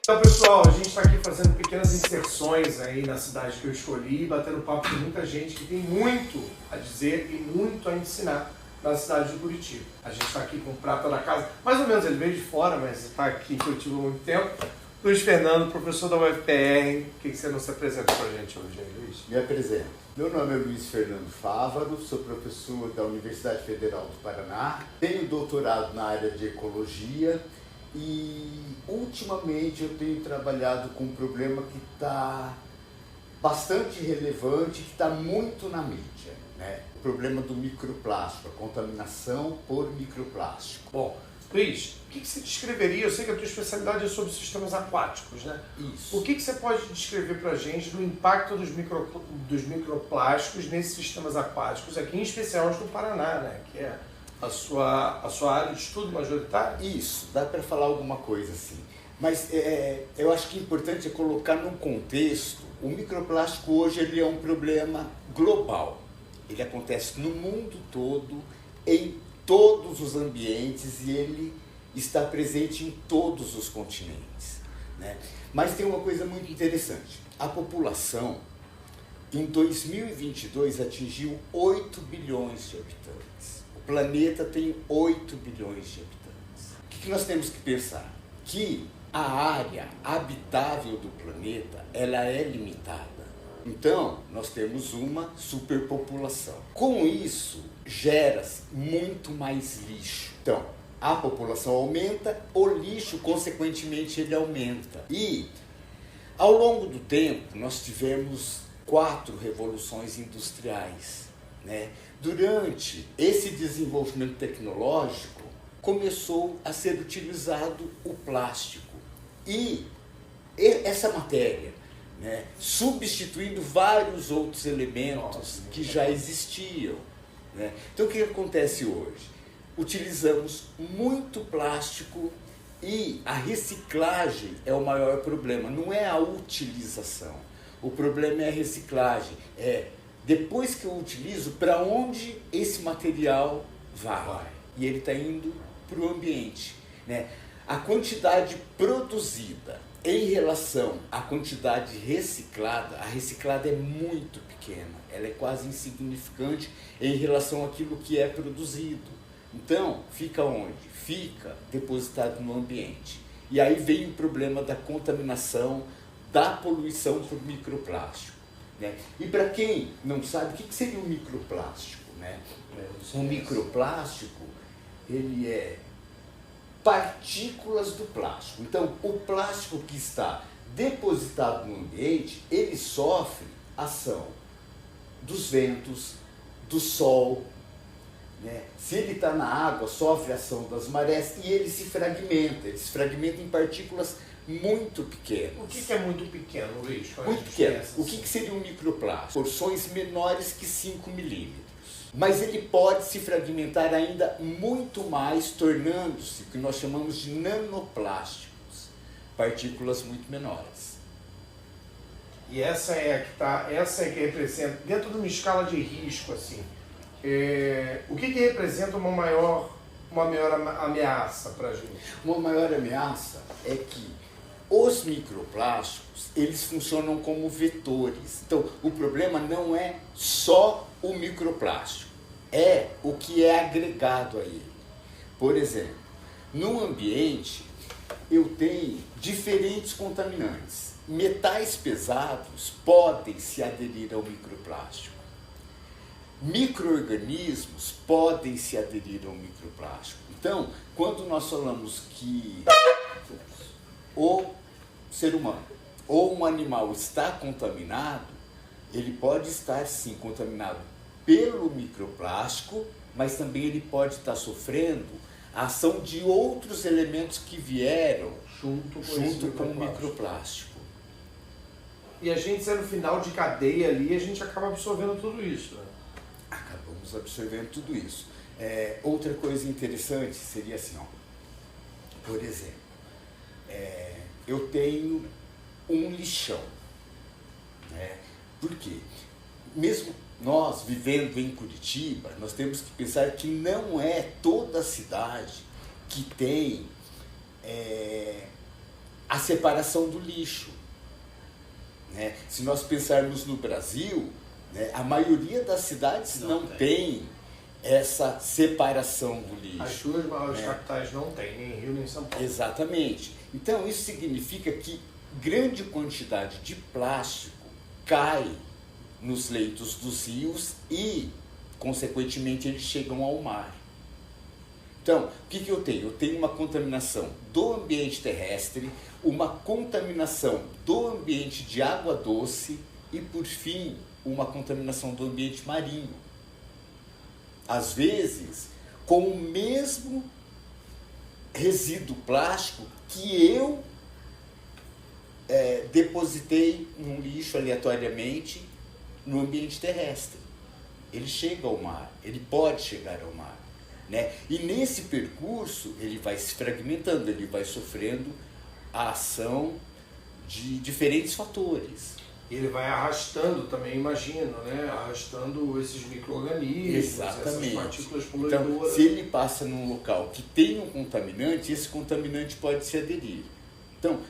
Então, pessoal, a gente está aqui fazendo pequenas inserções aí na cidade que eu escolhi, batendo papo com muita gente que tem muito a dizer e muito a ensinar na cidade de Curitiba. A gente está aqui com o prata da casa, mais ou menos, ele veio de fora, mas está aqui em Curitiba há muito tempo. Luiz Fernando, professor da UFPR, o que você nos apresenta para a gente hoje, Luiz? Me apresento. Meu nome é Luiz Fernando Fávaro, sou professor da Universidade Federal do Paraná, tenho doutorado na área de ecologia e ultimamente eu tenho trabalhado com um problema que está bastante relevante, que está muito na mídia, né? O problema do microplástico, a contaminação por microplástico. Bom, Luiz, o que você descreveria? Eu sei que a tua especialidade é sobre sistemas aquáticos, né? Isso. O que você pode descrever para a gente do impacto dos microplásticos nesses sistemas aquáticos, aqui em especial no Paraná, né? Que é a sua área de estudo majoritária? Isso, dá para falar alguma coisa assim. Mas eu acho que é importante colocar num contexto, o microplástico hoje ele é um problema global. Ele acontece no mundo todo, em todos os ambientes e ele está presente em todos os continentes, né? Mas tem uma coisa muito interessante. A população, em 2022, atingiu 8 bilhões de habitantes. O planeta tem 8 bilhões de habitantes. O que nós temos que pensar? Que a área habitável do planeta, ela é limitada. Então, nós temos uma superpopulação. Com isso, gera-se muito mais lixo. Então, a população aumenta, o lixo, consequentemente, ele aumenta. E, ao longo do tempo, nós tivemos 4 revoluções industriais, né? Durante esse desenvolvimento tecnológico, começou a ser utilizado o plástico. E essa matéria, né, substituindo vários outros elementos que já existiam, né? Então o que acontece hoje? Utilizamos muito plástico e a reciclagem é o maior problema, não é a utilização. O problema é a reciclagem, depois que eu utilizo, para onde esse material vai? E ele está indo para o ambiente, né? A quantidade produzida em relação à quantidade reciclada, a reciclada é muito pequena, ela é quase insignificante em relação àquilo que é produzido. Então, fica onde? Fica depositado no ambiente. E aí vem o problema da contaminação, da poluição por microplástico, né? E para quem não sabe, o que seria um microplástico, né? Um microplástico, ele é partículas do plástico. Então, o plástico que está depositado no ambiente, ele sofre ação dos ventos, do sol, né? Se ele está na água, sofre ação das marés e ele se fragmenta em partículas muito pequenas. O que é muito pequeno, Luiz? Muito pequeno. O que seria um microplástico? Porções menores que 5 milímetros. Mas ele pode se fragmentar ainda muito mais, tornando-se o que nós chamamos de nanoplásticos, partículas muito menores. E essa é que representa, dentro de uma escala de risco, assim, o que representa uma maior ameaça para a gente? Uma maior ameaça é que os microplásticos, eles funcionam como vetores. Então, o problema não é só o microplástico, é o que é agregado a ele. Por exemplo, no ambiente, eu tenho diferentes contaminantes. Metais pesados podem se aderir ao microplástico. Micro-organismos podem se aderir ao microplástico. Então, quando nós falamos que o ser humano ou um animal está contaminado, ele pode estar sim contaminado pelo microplástico, mas também ele pode estar sofrendo a ação de outros elementos que vieram junto com o microplástico. E a gente, sendo final de cadeia ali, a gente acaba absorvendo tudo isso, né? Acabamos absorvendo tudo isso. Outra coisa interessante seria assim, ó, por exemplo, eu tenho um lixão, né? Por quê? Mesmo nós vivendo em Curitiba, nós temos que pensar que não é toda a cidade que tem a separação do lixo. Né? Se nós pensarmos no Brasil, né, a maioria das cidades não tem essa separação do lixo. As duas maiores capitais não tem, nem Rio nem São Paulo. Exatamente. Então isso significa que grande quantidade de plástico cai nos leitos dos rios e, consequentemente, eles chegam ao mar. Então, o que eu tenho? Eu tenho uma contaminação do ambiente terrestre, uma contaminação do ambiente de água doce e, por fim, uma contaminação do ambiente marinho. Às vezes, com o mesmo resíduo plástico que eu depositei num lixo aleatoriamente no ambiente terrestre. Ele chega ao mar, ele pode chegar ao mar. Né? E nesse percurso ele vai se fragmentando, ele vai sofrendo a ação de diferentes fatores. E ele vai arrastando também, imagino, né? Arrastando esses micro-organismos, essas partículas poluidoras. Então, se ele passa num local que tem um contaminante, esse contaminante pode se aderir. Então,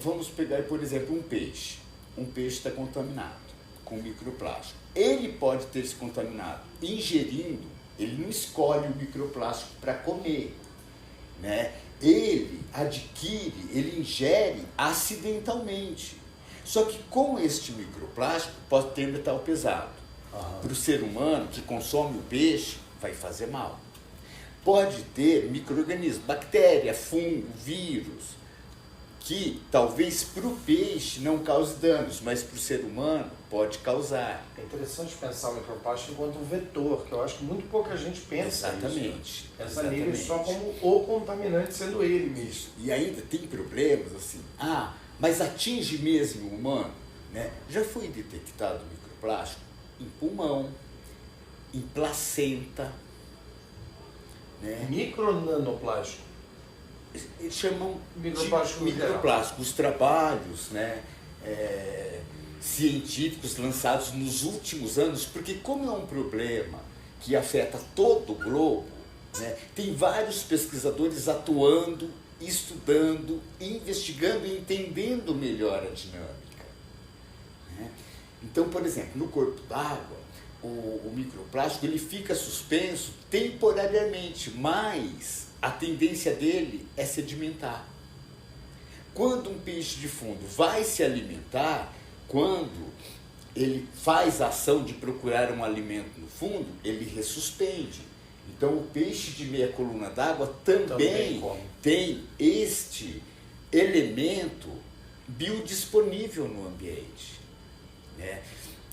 vamos pegar, por exemplo, um peixe. Um peixe está contaminado com microplástico. Ele pode ter se contaminado ingerindo, ele não escolhe o microplástico para comer, né? Ele adquire, ele ingere acidentalmente. Só que com este microplástico pode ter metal pesado. Para o ser humano que consome o peixe, vai fazer mal. Pode ter micro-organismos, bactéria, fungo, vírus, que talvez para o peixe não cause danos, mas para o ser humano pode causar. É interessante pensar o microplástico enquanto um vetor, que eu acho que muito pouca gente pensa. Exatamente. Isso. Pensa nele só como o contaminante, sendo ele mesmo. Isso. E ainda tem problemas assim. Mas atinge mesmo o humano? Né? Já foi detectado microplástico em pulmão, em placenta. Né? Micronanoplástico. Eles chamam microplástico. De microplástico. Os trabalhos, né, científicos lançados nos últimos anos, porque como é um problema que afeta todo o globo, né, tem vários pesquisadores atuando, estudando, investigando e entendendo melhor a dinâmica. Né? Então, por exemplo, no corpo d'água, o microplástico ele fica suspenso temporariamente, mas a tendência dele é sedimentar. Quando um peixe de fundo vai se alimentar, quando ele faz a ação de procurar um alimento no fundo, ele ressuspende. Então o peixe de meia coluna d'água também tem este elemento biodisponível no ambiente. Né?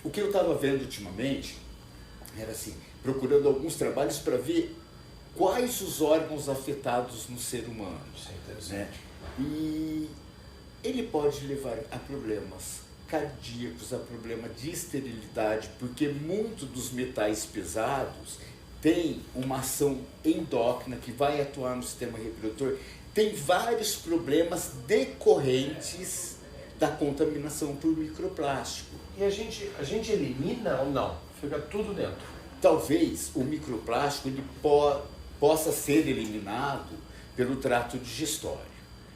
O que eu estava vendo ultimamente era assim, procurando alguns trabalhos para ver quais os órgãos afetados no ser humano. Isso é interessante. Né? E ele pode levar a problemas cardíacos, a problema de esterilidade, porque muito dos metais pesados tem uma ação endócrina que vai atuar no sistema reprodutor. Tem vários problemas decorrentes da contaminação por microplástico. E a gente elimina ou não? Fica tudo dentro? Talvez o microplástico ele possa ser eliminado pelo trato digestório.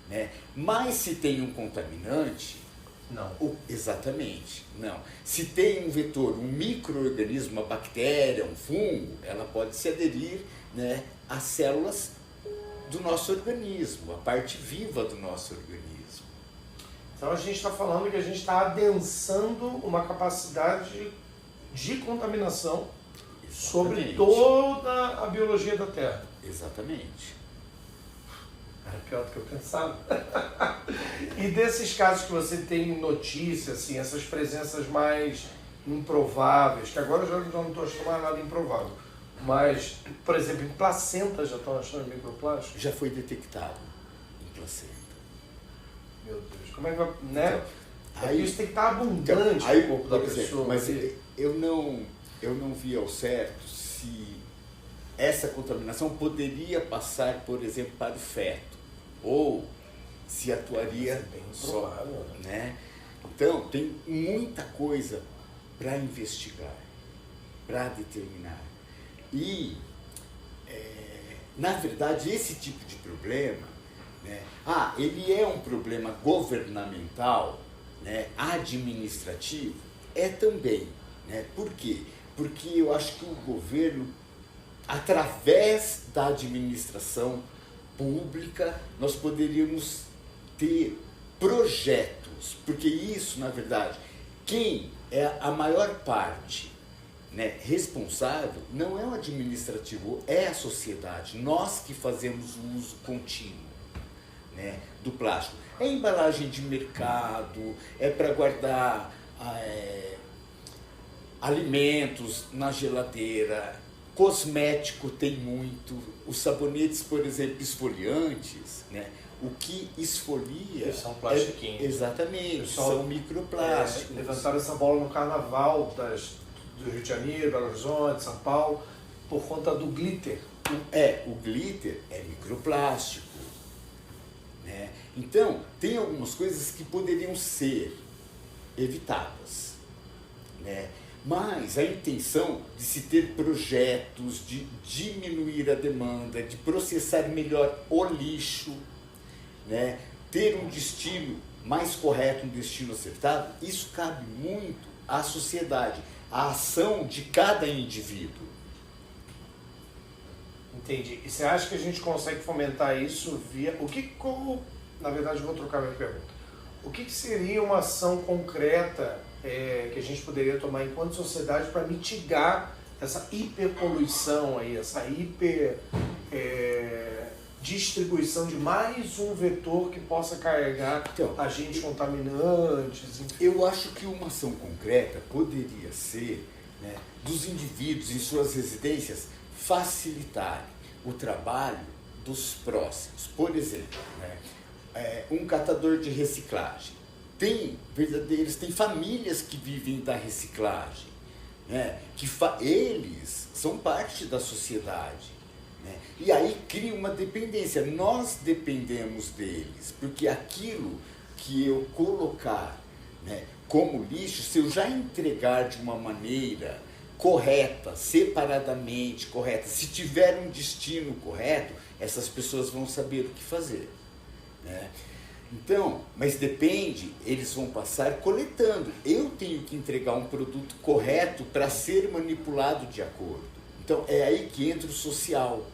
Né? Mas se tem um contaminante... Não. Exatamente, não. Se tem um vetor, um micro-organismo, uma bactéria, um fungo, ela pode se aderir, né, às células do nosso organismo, a parte viva do nosso organismo. Então a gente está falando que a gente está adensando uma capacidade de contaminação. Exatamente. Sobre toda a biologia da Terra. Exatamente. Era pior do que eu pensava. E desses casos que você tem notícia, assim, essas presenças mais improváveis, que agora eu já não estou achando mais nada improvável, mas, por exemplo, em placenta já estão achando microplástico? Já foi detectado em placenta. Meu Deus, como é que vai, né? Então, aí, isso tem que estar abundante no corpo da pessoa. Mas eu não vi ao certo se essa contaminação poderia passar, por exemplo, para o feto, ou se atuaria só, né? Então, tem muita coisa para investigar, para determinar. E, na verdade, esse tipo de problema né? Ah, ele é um problema governamental, né, administrativo? É também. Né? Por quê? Porque eu acho que o governo, através da administração pública, nós poderíamos ter projetos, porque isso, na verdade, quem é a maior parte, né, responsável não é o administrativo, é a sociedade, nós que fazemos o uso contínuo, né, do plástico. É embalagem de mercado, é para guardar alimentos na geladeira, cosmético tem muito, os sabonetes, por exemplo, esfoliantes, né? O que esfolia... São plastiquinhos. Exatamente, pessoal, são microplásticos. Levantaram essa bola no carnaval do Rio de Janeiro, Belo Horizonte, São Paulo, por conta do glitter. O glitter é microplástico. Né? Então, tem algumas coisas que poderiam ser evitadas. Né? Mas a intenção de se ter projetos, de diminuir a demanda, de processar melhor o lixo, né? Ter um destino mais correto, um destino acertado, isso cabe muito à sociedade, à ação de cada indivíduo. Entendi. E você acha que a gente consegue fomentar isso via... Na verdade, eu vou trocar minha pergunta. O que seria uma ação concreta que a gente poderia tomar enquanto sociedade para mitigar essa hiperpoluição aí, essa distribuição de mais um vetor que possa carregar agentes contaminantes? Enfim. Eu acho que uma ação concreta poderia ser, né, dos indivíduos em suas residências facilitarem o trabalho dos próximos. Por exemplo, né, um catador de reciclagem. Tem famílias que vivem da reciclagem, né? Eles são parte da sociedade, né? E aí cria uma dependência, nós dependemos deles, porque aquilo que eu colocar, né, como lixo, se eu já entregar de uma maneira correta, separadamente correta, se tiver um destino correto, essas pessoas vão saber o que fazer, né? Então, mas depende, eles vão passar coletando. Eu tenho que entregar um produto correto para ser manipulado de acordo. Então, é aí que entra o social,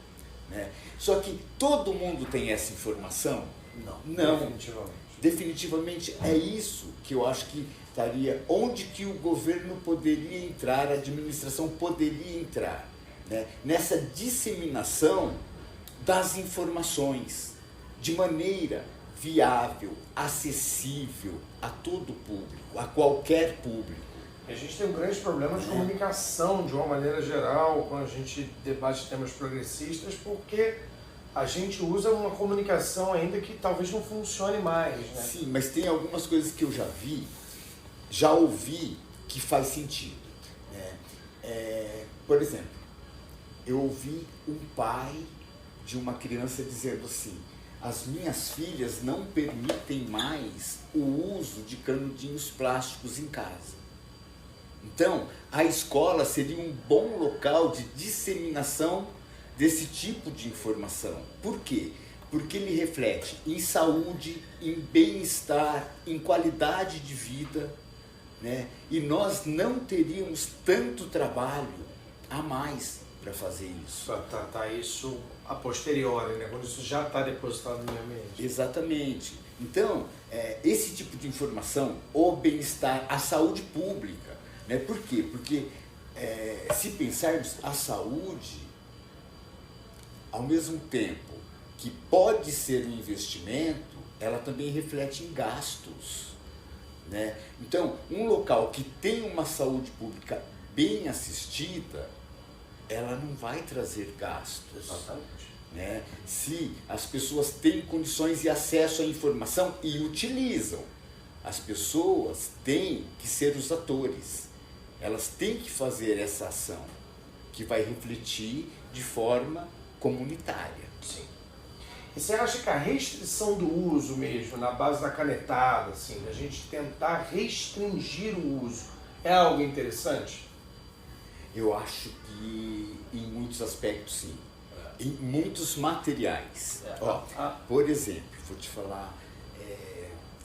né? Só que todo mundo tem essa informação? Não. Definitivamente. Definitivamente é isso que eu acho que estaria... Onde que o governo poderia entrar, a administração poderia entrar, né? Nessa disseminação das informações, de maneira viável, acessível a todo público, a qualquer público. A gente tem um grande problema de comunicação, de uma maneira geral, quando a gente debate temas progressistas, porque a gente usa uma comunicação ainda que talvez não funcione mais, né? Sim, mas tem algumas coisas que eu já ouvi, que faz sentido. Por exemplo, eu ouvi um pai de uma criança dizendo assim: as minhas filhas não permitem mais o uso de canudinhos plásticos em casa. Então, a escola seria um bom local de disseminação desse tipo de informação. Por quê? Porque ele reflete em saúde, em bem-estar, em qualidade de vida, né? E nós não teríamos tanto trabalho a mais para fazer isso. Tá isso a posteriori, né? Quando isso já está depositado na minha mente. Exatamente. Então, esse tipo de informação, o bem-estar, a saúde pública, né? Por quê? Porque se pensarmos a saúde, ao mesmo tempo que pode ser um investimento, ela também reflete em gastos, né? Então, um local que tem uma saúde pública bem assistida, ela não vai trazer gastos. Exatamente. Né? Se as pessoas têm condições e acesso à informação e utilizam, as pessoas têm que ser os atores. Elas têm que fazer essa ação, que vai refletir de forma comunitária. Sim. E você acha que a restrição do uso mesmo, na base da canetada, assim, a gente tentar restringir o uso, é algo interessante? Eu acho que, em muitos aspectos, sim. em muitos materiais. Ó, por exemplo, vou te falar,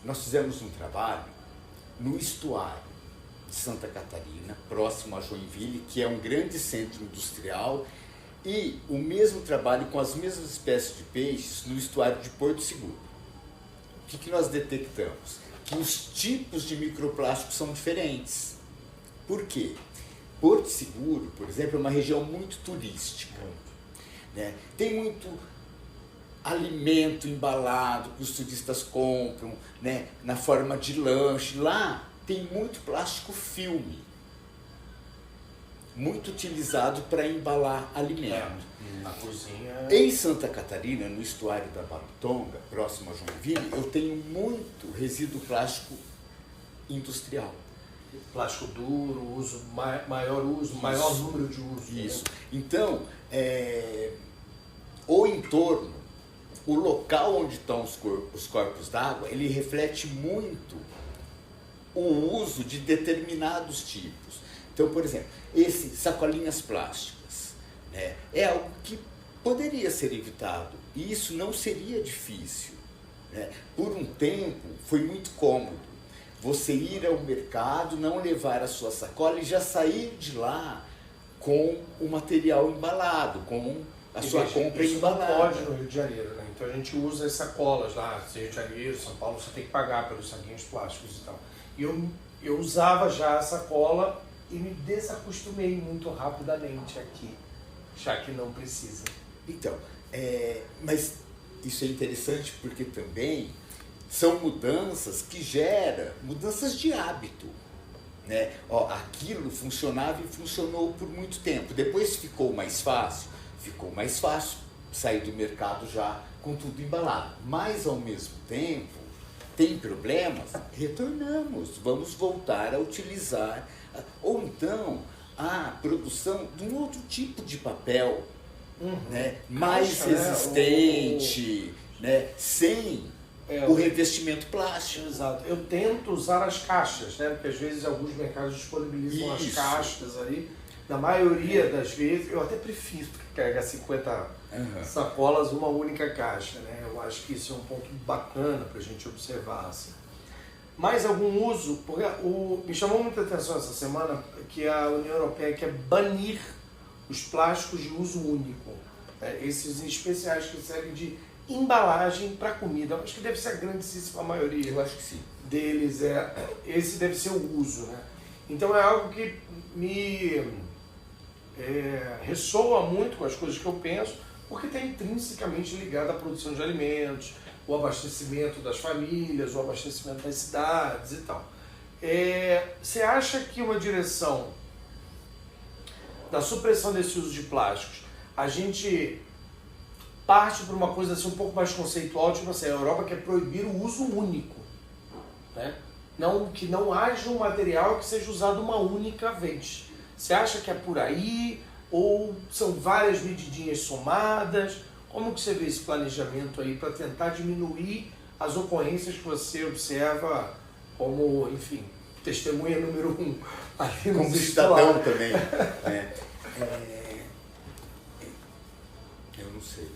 nós fizemos um trabalho no estuário de Santa Catarina, próximo a Joinville, que é um grande centro industrial, e o mesmo trabalho com as mesmas espécies de peixes no estuário de Porto Seguro. O que nós detectamos? Que os tipos de microplásticos são diferentes. Por quê? Porto Seguro, por exemplo, é uma região muito turística. Né? Tem muito alimento embalado que os turistas compram, né? Na forma de lanche. Lá tem muito plástico filme, muito utilizado para embalar alimento. Na cozinha. Em Santa Catarina, no estuário da Babitonga, próximo a Joinville, eu tenho muito resíduo plástico industrial. Plástico duro, maior número de uso. Isso. Né? Então, o entorno, o local onde estão os corpos d'água, ele reflete muito o uso de determinados tipos. Então, por exemplo, esses sacolinhas plásticas, né, é algo que poderia ser evitado e isso não seria difícil. Né? Por um tempo, foi muito cômodo você ir ao mercado, não levar a sua sacola e já sair de lá com o material embalado, com a sua compra embalada. Isso não pode no Rio de Janeiro, né? Então a gente usa as sacolas lá, Rio de Janeiro, São Paulo, você tem que pagar pelos saquinhos plásticos e tal. E eu usava já a sacola e me desacostumei muito rapidamente aqui, já que não precisa. Então, mas isso é interessante porque também são mudanças que geram mudanças de hábito. Né? Ó, aquilo funcionava e funcionou por muito tempo. Depois ficou mais fácil sair do mercado já com tudo embalado. Mas, ao mesmo tempo, tem problemas? Retornamos, vamos voltar a utilizar. Ou então, a produção de um outro tipo de papel, né? Mais resistente, né? Sem o revestimento plástico. Exato. Eu tento usar as caixas, né? Porque às vezes alguns mercados disponibilizam as caixas ali. Na maioria das vezes, eu até prefiro carregar 50 sacolas uma única caixa, né? Eu acho que isso é um ponto bacana para a gente observar. Assim. Mais algum uso? Porque me chamou muita atenção essa semana que a União Europeia quer banir os plásticos de uso único. Né? Esses especiais que servem de embalagem para comida. Eu acho que deve ser a grandíssima maioria. Eu acho que sim. Deles esse deve ser o uso, né? Então é algo que me ressoa muito com as coisas que eu penso, porque está intrinsecamente ligado à produção de alimentos, o abastecimento das famílias, o abastecimento das cidades e tal. Você acha que uma direção da supressão desse uso de plásticos, a gente parte para uma coisa assim um pouco mais conceitual, tipo assim, a Europa quer proibir o uso único, né? Que não haja um material que seja usado uma única vez. Você acha que é por aí? Ou são várias medidinhas somadas? Como que você vê esse planejamento aí para tentar diminuir as ocorrências que você observa como, enfim, testemunha número 1 ali no como cidadão também. Eu não sei.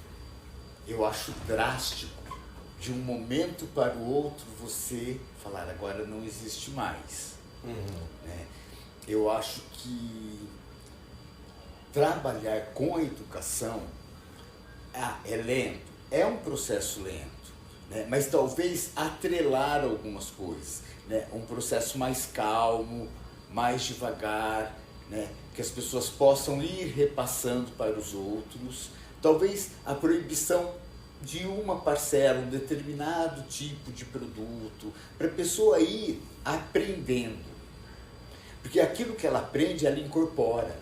Eu acho drástico de um momento para o outro você falar agora não existe mais. Né? Eu acho que trabalhar com a educação é lento, é um processo lento, né? Mas talvez atrelar algumas coisas, né? Um processo mais calmo, mais devagar, né? Que as pessoas possam ir repassando para os outros, talvez a proibição de uma parcela, um determinado tipo de produto, para a pessoa ir aprendendo. Porque aquilo que ela aprende, ela incorpora.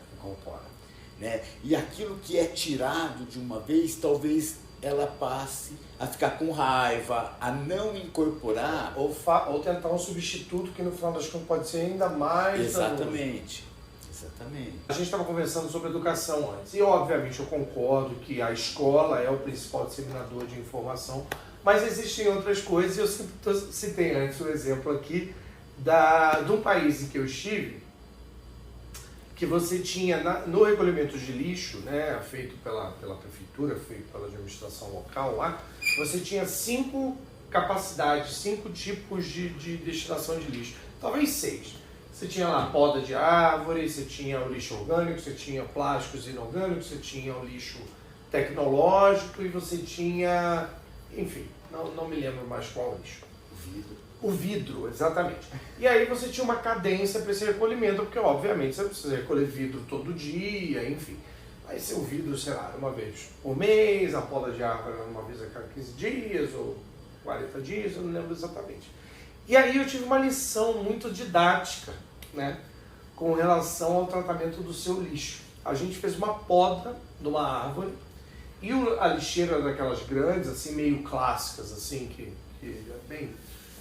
Né? E aquilo que é tirado de uma vez, talvez ela passe a ficar com raiva, a não incorporar. Ou tentar um substituto que no final das contas pode ser ainda mais... Exatamente. A gente estava conversando sobre educação antes, e obviamente eu concordo que a escola é o principal disseminador de informação, mas existem outras coisas, e eu citei antes o exemplo aqui de um país em que eu estive, que você tinha no recolhimento de lixo, né, feito pela prefeitura, feito pela administração local lá, você tinha 5 capacidades, 5 tipos de destinação de lixo, talvez 6. Você tinha lá poda de árvore, você tinha o lixo orgânico, você tinha plásticos inorgânicos, você tinha o lixo tecnológico e você tinha, enfim, não me lembro mais qual lixo. O vidro, exatamente. E aí você tinha uma cadência para esse recolhimento, porque obviamente você precisa recolher vidro todo dia, enfim. Aí o vidro, sei lá, uma vez por mês, a poda de árvore uma vez a cada 15 dias ou 40 dias, eu não lembro exatamente. E aí eu tive uma lição muito didática, né, com relação ao tratamento do seu lixo. A gente fez uma poda de uma árvore e a lixeira era daquelas grandes, assim, meio clássicas, assim, que é bem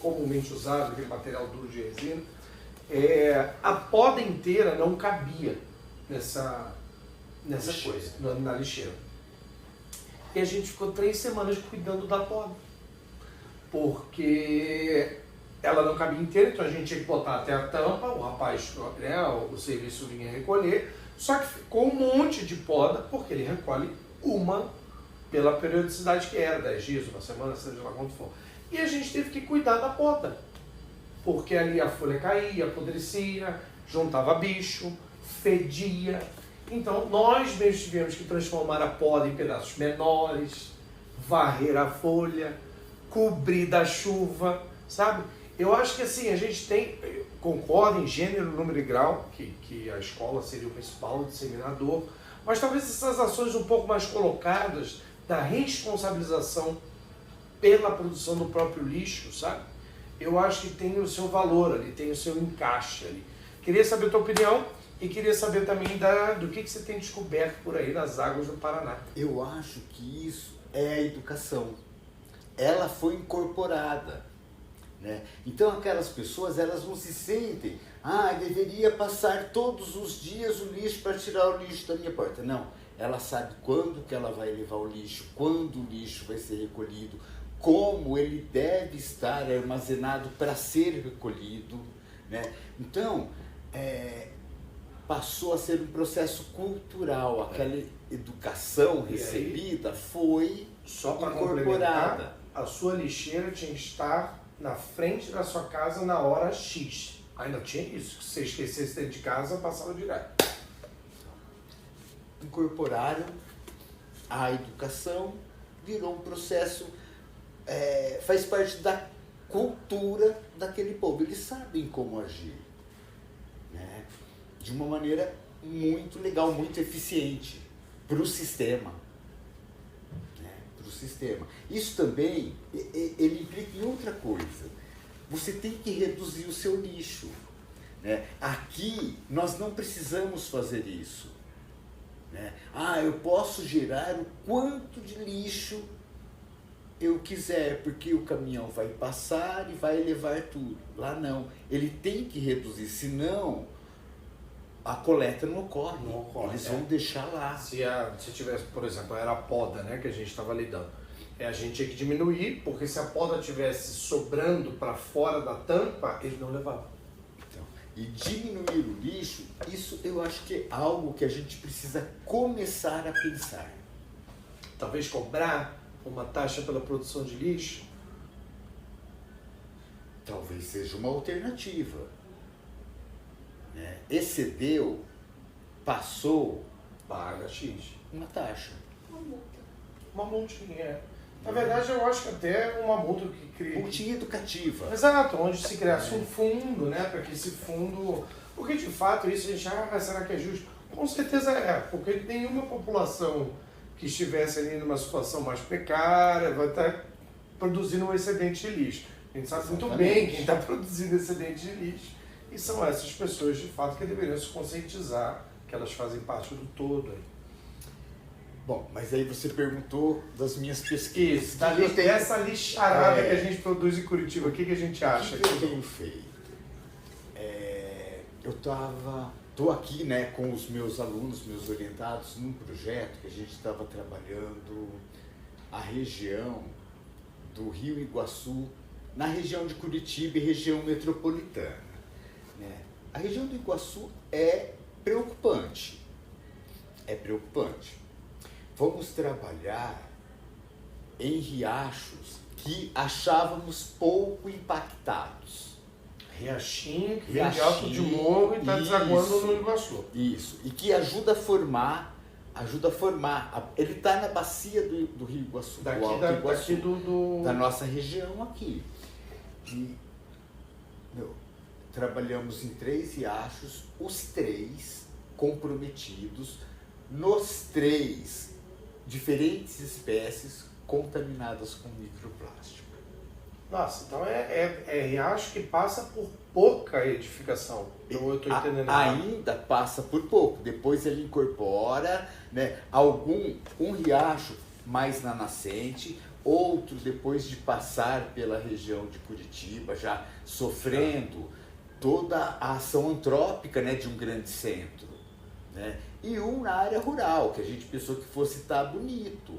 comumente usado, aquele material duro de resina. A poda inteira não cabia nessa coisa, na lixeira. E a gente ficou 3 semanas cuidando da poda, porque ela não cabia inteira, então a gente tinha que botar até a tampa, o rapaz, né, o serviço vinha recolher, só que ficou um monte de poda, porque ele recolhe uma pela periodicidade que era, 10 dias, uma semana, seja lá quanto for. E a gente teve que cuidar da poda, porque ali a folha caía, apodrecia, juntava bicho, fedia. Então nós mesmos tivemos que transformar a poda em pedaços menores, varrer a folha, cobrir da chuva, sabe? Eu acho que assim, a gente concorda em gênero, número e grau, que a escola seria o principal disseminador, mas talvez essas ações um pouco mais colocadas da responsabilização pela produção do próprio lixo, sabe? Eu acho que tem o seu valor ali, tem o seu encaixe ali. Queria saber a tua opinião e queria saber também do que você tem descoberto por aí nas águas do Paraná. Eu acho que isso é a educação. Ela foi incorporada, né? Então aquelas pessoas, elas não se sentem, deveria passar todos os dias o lixo para tirar o lixo da minha porta. Não, ela sabe quando que ela vai levar o lixo, quando o lixo vai ser recolhido, como ele deve estar armazenado para ser recolhido, né? Então, passou a ser um processo cultural, aquela educação recebida foi só para incorporada. A sua lixeira tinha que estar na frente da sua casa na hora X. Ainda tinha isso, se você esquecesse dentro de casa, passava direto. Incorporaram a educação, virou um processo, faz parte da cultura daquele povo. Eles sabem como agir, né? De uma maneira muito legal, muito eficiente para o sistema. Isso também, ele implica em outra coisa. Você tem que reduzir o seu lixo, né? Aqui, nós não precisamos fazer isso, né? Eu posso gerar o quanto de lixo eu quiser, porque o caminhão vai passar e vai levar tudo. Lá não, ele tem que reduzir, senão a coleta não ocorre. Eles vão deixar lá. Se tivesse, por exemplo, era a poda, né, que a gente estava lidando, a gente tinha que diminuir, porque se a poda tivesse sobrando para fora da tampa, ele não levava. Então, e diminuir o lixo, isso eu acho que é algo que a gente precisa começar a pensar. Talvez cobrar uma taxa pela produção de lixo? Talvez seja uma alternativa. Excedeu, passou, paga X. Uma taxa. Uma multinha. Na verdade, eu acho que até uma multa que cria... Multinha educativa. Exato, onde se criasse um fundo, né, para que esse fundo... Porque, de fato, isso a gente... será que é justo? Com certeza é, porque nenhuma população que estivesse ali numa situação mais precária vai estar produzindo um excedente de lixo. A gente sabe muito bem quem está produzindo excedente de lixo. E são essas pessoas, de fato, que deveriam se conscientizar que elas fazem parte do todo. Bom, mas aí você perguntou das minhas pesquisas. Isso, dessa lixarada que a gente produz em Curitiba, o que a gente acha? O que eu tenho feito? Eu estou aqui, né, com os meus alunos, meus orientados, num projeto que a gente estava trabalhando a região do Rio Iguaçu, na região de Curitiba e região metropolitana, né? A região do Iguaçu é preocupante. É preocupante. Vamos trabalhar em riachos que achávamos pouco impactados. Riachinho que vem de alto de morro e está desaguando no Iguaçu. Isso, e que ajuda a formar, ele está na bacia do Rio Iguaçu, do Alto Iguaçu, da nossa região aqui. E, trabalhamos em 3 riachos, os 3 comprometidos, nos 3 diferentes espécies contaminadas com microplástico. Nossa, então é riacho que passa por pouca edificação. Eu estou entendendo. Ainda passa por pouco, depois ele incorpora, né, um riacho mais na nascente, outro depois de passar pela região de Curitiba, já sofrendo toda a ação antrópica, né, de um grande centro. Né? E um na área rural, que a gente pensou que fosse estar bonito.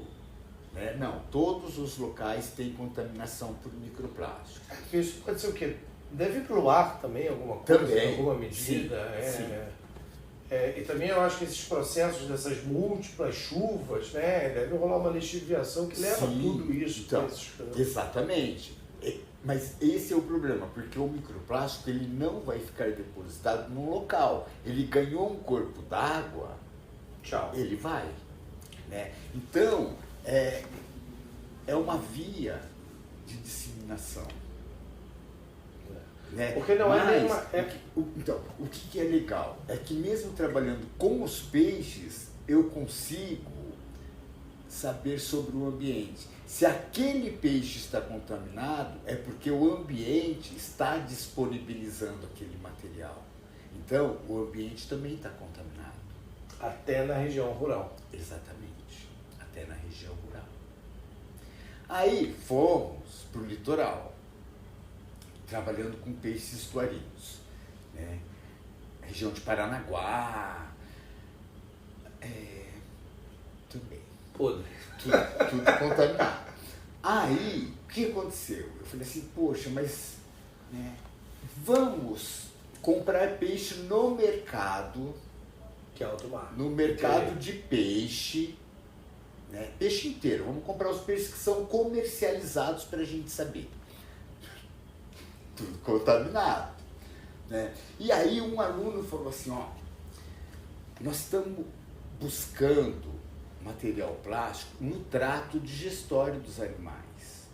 Né? Não, todos os locais têm contaminação por microplástico. Isso pode ser o quê? Deve ir para o ar também, alguma coisa, também, em alguma medida. E também eu acho que esses processos dessas múltiplas chuvas, né, deve rolar uma lixiviação que leva tudo isso. Então, exatamente. Mas esse é o problema, porque o microplástico ele não vai ficar depositado num local. Ele ganhou um corpo d'água, tchau, ele vai. Né? Então, é uma via de disseminação. Né? Porque não é nenhuma... Então, o que é legal? É que mesmo trabalhando com os peixes, eu consigo saber sobre o ambiente. Se aquele peixe está contaminado, é porque o ambiente está disponibilizando aquele material. Então, o ambiente também está contaminado. Até na região rural. Exatamente, até na região rural. Aí fomos para o litoral, trabalhando com peixes estuarinos, né? Região de Paranaguá, também. Podre. Tudo contaminado. Aí, o que aconteceu? Eu falei assim, poxa, mas né, vamos comprar peixe no mercado, que é alto mar. No mercado de peixe, né, peixe inteiro. Vamos comprar os peixes que são comercializados para a gente saber. Tudo contaminado. Né? E aí um aluno falou assim, ó, nós estamos buscando material plástico no trato digestório dos animais.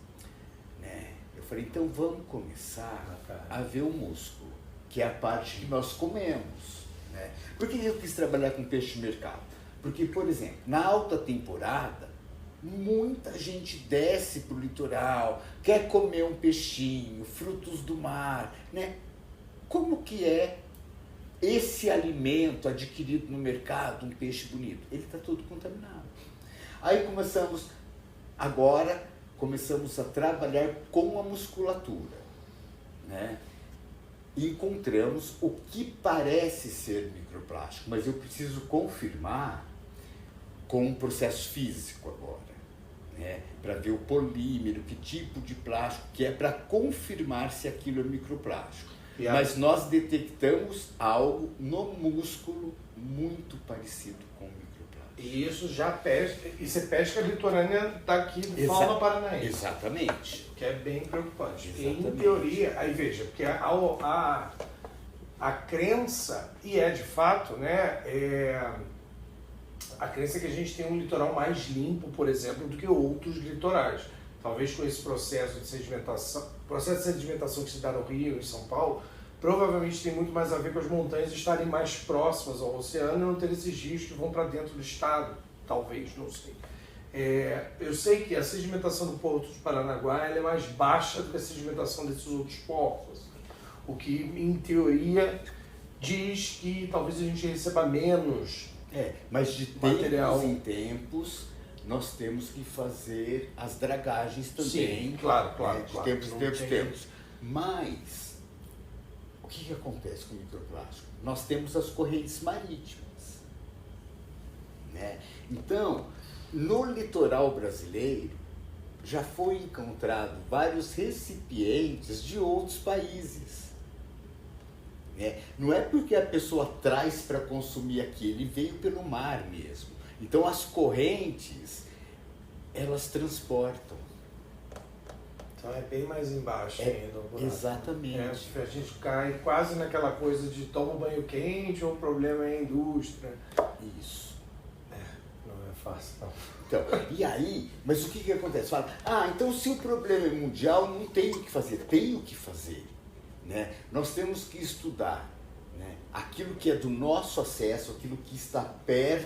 Né? Eu falei, então vamos começar a ver o músculo, que é a parte que nós comemos. Né? Por que eu quis trabalhar com peixe no mercado? Porque, por exemplo, na alta temporada, muita gente desce para o litoral, quer comer um peixinho, frutos do mar. Né? Como que é esse alimento adquirido no mercado, um peixe bonito? Ele está todo contaminado. Aí começamos a trabalhar com a musculatura. Né? E encontramos o que parece ser microplástico, mas eu preciso confirmar com um processo físico agora, né? Para ver o polímero, que tipo de plástico que é, para confirmar se aquilo é microplástico. Mas nós detectamos algo no músculo muito parecido com o microplástico. E isso já pesca, isso é pesca litorânea daqui do fauna paranaense. Exatamente. Que é bem preocupante. Exatamente. Em teoria, aí veja, porque a crença, e é de fato, né, a crença é que a gente tem um litoral mais limpo, por exemplo, do que outros litorais. Talvez com esse processo de sedimentação que se dá no Rio, em São Paulo, provavelmente tem muito mais a ver com as montanhas estarem mais próximas ao oceano e não ter esses rios que vão para dentro do estado. Talvez, não sei. Eu sei que a sedimentação do Porto de Paranaguá ela é mais baixa do que a sedimentação desses outros portos. O que, em teoria, diz que talvez a gente receba menos mas de material. Tempos em tempos, nós temos que fazer as dragagens também. Sim, claro. De tempos em tempos. Mas, o que acontece com o microplástico? Nós temos as correntes marítimas. Né? Então, no litoral brasileiro, já foi encontrado vários recipientes de outros países. né? Não é porque a pessoa traz para consumir aqui, ele veio pelo mar mesmo. Então as correntes, elas transportam. Então é bem mais embaixo ainda. Exatamente. A gente cai quase naquela coisa de toma um banho quente ou o problema é a indústria. Isso. Não é fácil, não. Então, e aí, mas o que acontece? Fala, então se o problema é mundial, não tem o que fazer. Tem o que fazer, né? Nós temos que estudar, né, aquilo que é do nosso acesso, aquilo que está perto,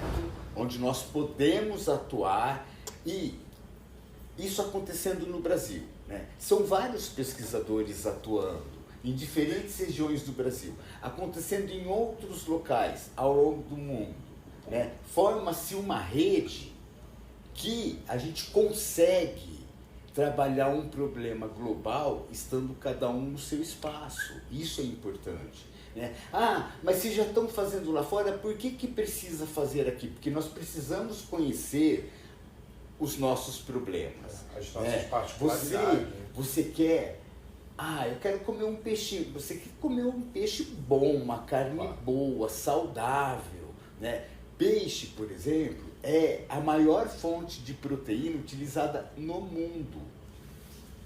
onde nós podemos atuar, e isso acontecendo no Brasil, né? São vários pesquisadores atuando em diferentes regiões do Brasil, acontecendo em outros locais ao longo do mundo, né? Forma-se uma rede que a gente consegue trabalhar um problema global estando cada um no seu espaço. Isso é importante, né? Mas se já estão fazendo lá fora, por que precisa fazer aqui? Porque nós precisamos conhecer os nossos problemas. As nossas particularidades. Você quer... eu quero comer um peixe. Você quer comer um peixe bom, uma carne boa, saudável, né? Peixe, por exemplo, é a maior fonte de proteína utilizada no mundo,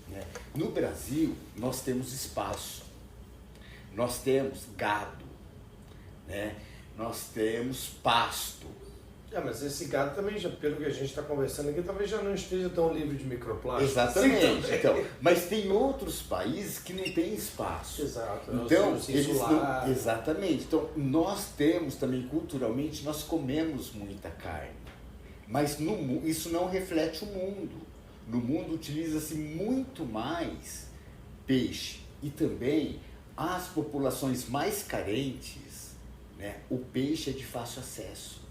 né? No Brasil, nós temos espaço, nós temos gado, né? Nós temos pasto. Mas esse gado também, já, pelo que a gente está conversando aqui, talvez já não esteja tão livre de microplástico. Exatamente. Então, mas tem outros países que não têm espaço. Exato. Então, exatamente. Então, nós temos também, culturalmente, nós comemos muita carne. Mas isso não reflete o mundo. No mundo utiliza-se muito mais peixe. E também, as populações mais carentes, né, o peixe é de fácil acesso.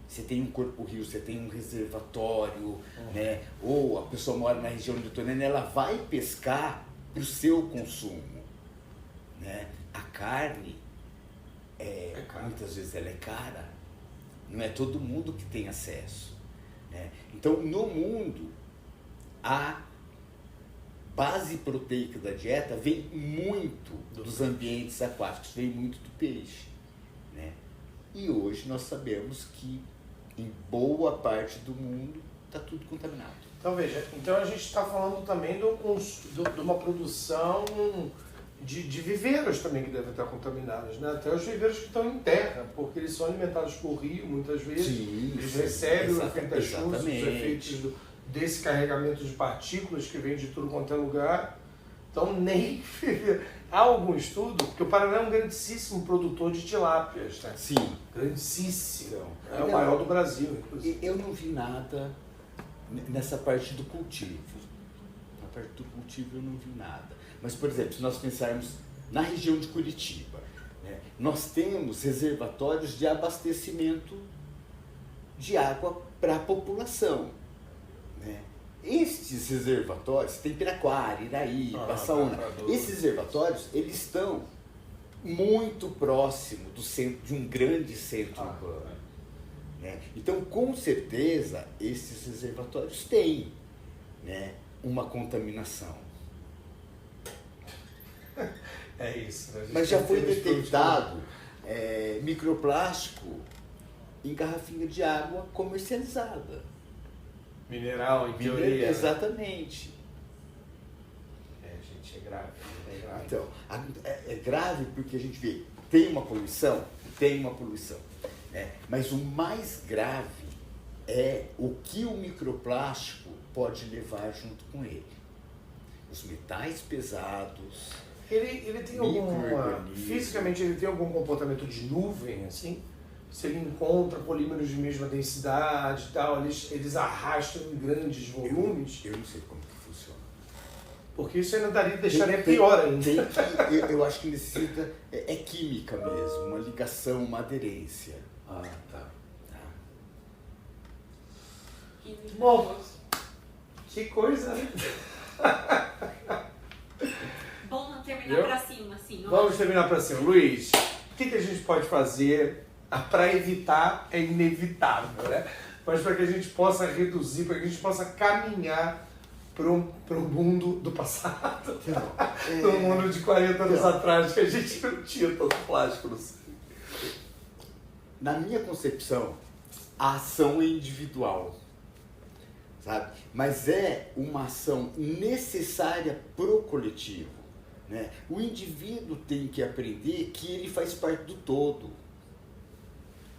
Você tem um corpo-rio, você tem um reservatório, né? Ou a pessoa mora na região litorânea, ela vai pescar para o seu consumo, né? A carne, muitas vezes ela é cara, não é todo mundo que tem acesso, né? Então, no mundo, a base proteica da dieta vem muito dos ambientes aquáticos, vem muito do peixe, né? E hoje nós sabemos que em boa parte do mundo está tudo contaminado. Então veja, a gente está falando também de uma produção de viveiros também que devem estar contaminados, né? Até os viveiros que estão em terra, porque eles são alimentados por rio muitas vezes. Sim, eles recebem o efeito das chuvas, os efeitos desse carregamento de partículas que vem de tudo quanto é lugar. Então nem... Há algum estudo, porque o Paraná é um grandíssimo produtor de tilápias, né? Sim. Grandíssimo. É o maior do Brasil, inclusive. Eu não vi nada nessa parte do cultivo. Na parte do cultivo eu não vi nada. Mas, por exemplo, se nós pensarmos na região de Curitiba, né, nós temos reservatórios de abastecimento de água para a população, né? Estes reservatórios, tem Piraquara, Iraí, Passaúna, esses reservatórios, eles estão muito próximo do centro, de um grande centro urbano, né? Então, com certeza, esses reservatórios têm, né, uma contaminação. É isso. Né? Mas já foi detectado microplástico em garrafinha de água comercializada. Mineral, em teoria. Exatamente. Gente, é grave. Então, é grave porque a gente vê, tem uma poluição, né? Mas o mais grave é o que o microplástico pode levar junto com ele. Os metais pesados. Ele tem fisicamente ele tem algum comportamento de nuvem, assim? Se ele encontra polímeros de mesma densidade e tal, eles arrastam em grandes volumes. Eu não sei como que funciona. Porque isso ainda deixaria pior ainda. Eu acho que necessita, é química mesmo, uma ligação, uma aderência. Tá. Bom, que coisa, né? Bom não terminar pra cima, assim. Vamos terminar pra cima. Luiz, o que a gente pode fazer para evitar? É inevitável, né? Mas para que a gente possa reduzir, para que a gente possa caminhar pro mundo do passado. Então, No mundo de 40 anos atrás, que a gente não tinha tanto plástico no sangue. na minha concepção, a ação é individual, sabe? Mas é uma ação necessária pro coletivo, né? O indivíduo tem que aprender que ele faz parte do todo,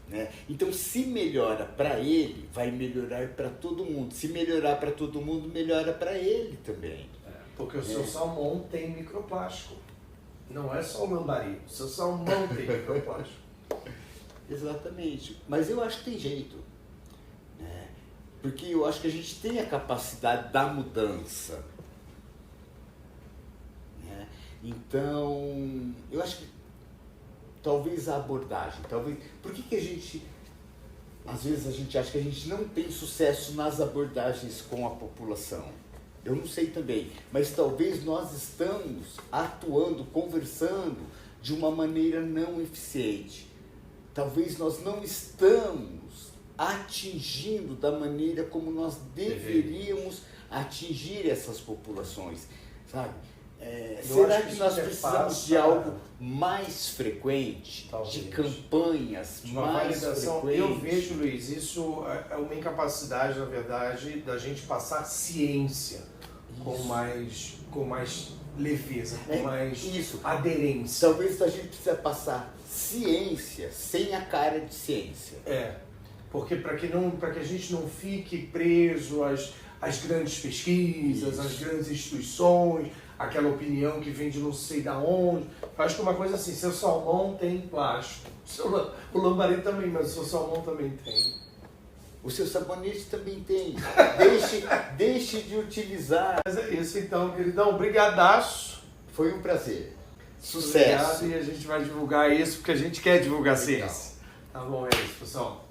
né? Então, se melhora para ele, vai melhorar para todo mundo. Se melhorar para todo mundo, melhora para ele também. Porque o seu salmão tem microplástico. Não é só o lambari. O seu salmão tem microplástico. Exatamente. Mas eu acho que tem jeito, né? Porque eu acho que a gente tem a capacidade da mudança, né? Então, eu acho que talvez a abordagem, por que a gente, às vezes a gente acha que a gente não tem sucesso nas abordagens com a população? Eu não sei também, mas talvez nós estamos atuando, conversando de uma maneira não eficiente. Talvez nós não estamos atingindo da maneira como nós deveríamos atingir essas populações, sabe? Será que nós precisamos de algo mais frequente, Talvez. de campanhas Uma mais validação. frequentes? Eu vejo, Luiz, isso é uma incapacidade, na verdade, da gente passar ciência com mais leveza, com mais aderência. Talvez a gente precisa passar ciência sem a cara de ciência. Porque para que a gente não fique preso às grandes pesquisas, às grandes instituições, aquela opinião que vem de não sei da onde. Eu acho que uma coisa assim, seu salmão tem plástico, o lambari também, mas o seu salmão também tem. O seu sabonete também tem. Deixe de utilizar. Mas é isso então, queridão. Brigadaço. Foi um prazer. Sucesso. Obrigado, e a gente vai divulgar isso porque a gente quer divulgar ciência. Tá bom, é isso, pessoal.